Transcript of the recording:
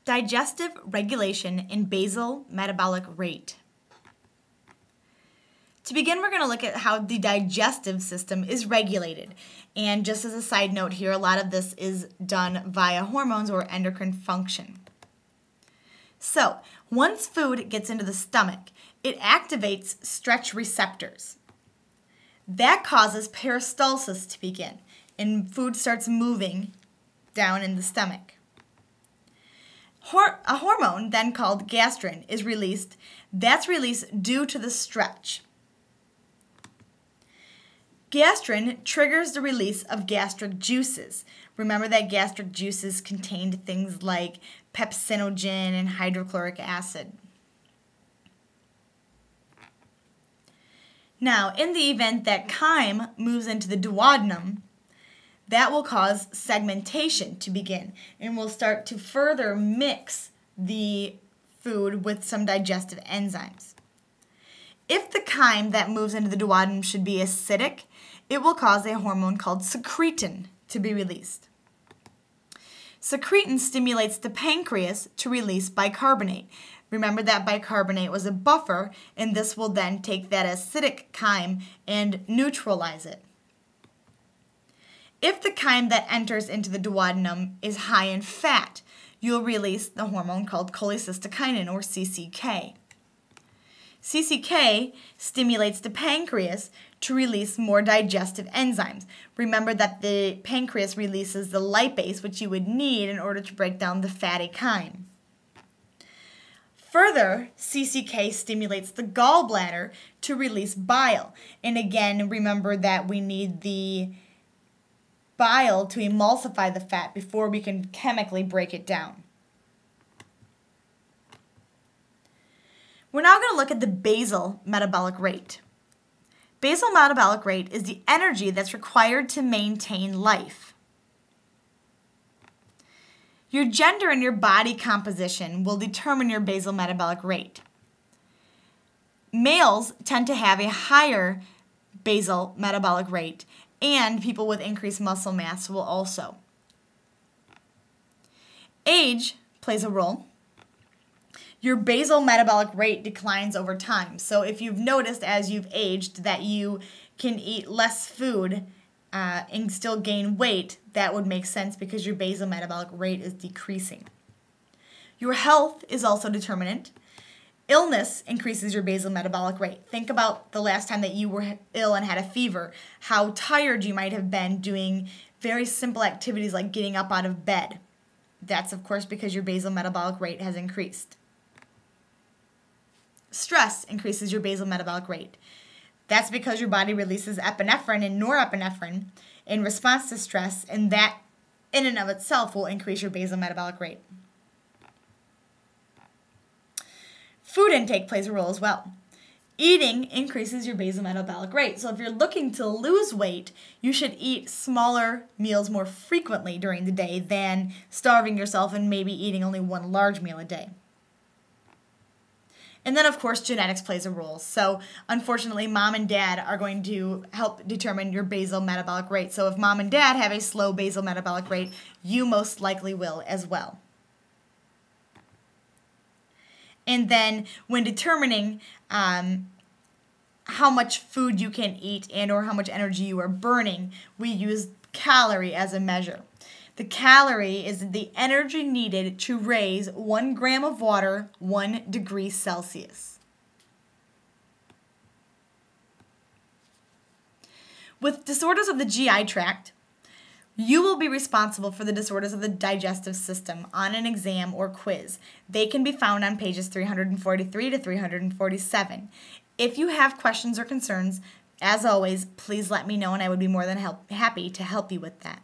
Digestive regulation and basal metabolic rate. To begin, we're going to look at how the digestive system is regulated. And just as a side note here, a lot of this is done via hormones or endocrine function. So, once food gets into the stomach, it activates stretch receptors. That causes peristalsis to begin, and food starts moving down in the stomach. A hormone, then called gastrin, is released. That's released due to the stretch. Gastrin triggers the release of gastric juices. Remember that gastric juices contained things like pepsinogen and hydrochloric acid. Now, in the event that chyme moves into the duodenum, that will cause segmentation to begin and will start to further mix the food with some digestive enzymes. If the chyme that moves into the duodenum should be acidic, it will cause a hormone called secretin to be released. Secretin stimulates the pancreas to release bicarbonate. Remember that bicarbonate was a buffer, and this will then take that acidic chyme and neutralize it. If the chyme that enters into the duodenum is high in fat, you'll release the hormone called cholecystokinin, or CCK. CCK stimulates the pancreas to release more digestive enzymes. Remember that the pancreas releases the lipase, which you would need in order to break down the fatty chyme. Further, CCK stimulates the gallbladder to release bile. And again, remember that we need the bile to emulsify the fat before we can chemically break it down. We're now going to look at the basal metabolic rate. Basal metabolic rate is the energy that's required to maintain life. Your gender and your body composition will determine your basal metabolic rate. Males tend to have a higher basal metabolic rate, and people with increased muscle mass will also. Age plays a role. Your basal metabolic rate declines over time. So if you've noticed as you've aged that you can eat less food and still gain weight, that would make sense because your basal metabolic rate is decreasing. Your health is also determinant. Illness increases your basal metabolic rate. Think about the last time that you were ill and had a fever, how tired you might have been doing very simple activities like getting up out of bed. That's, of course, because your basal metabolic rate has increased. Stress increases your basal metabolic rate. That's because your body releases epinephrine and norepinephrine in response to stress, and that in and of itself will increase your basal metabolic rate. Food intake plays a role as well. Eating increases your basal metabolic rate. So if you're looking to lose weight, you should eat smaller meals more frequently during the day than starving yourself and maybe eating only one large meal a day. And then, of course, genetics plays a role. So, unfortunately, mom and dad are going to help determine your basal metabolic rate. So if mom and dad have a slow basal metabolic rate, you most likely will as well. And then when determining how much food you can eat and or how much energy you are burning, we use calorie as a measure. The calorie is the energy needed to raise 1 gram of water 1 degree Celsius. With disorders of the GI tract, you will be responsible for the disorders of the digestive system on an exam or quiz. They can be found on pages 343 to 347. If you have questions or concerns, as always, please let me know and I would be more than happy to help you with that.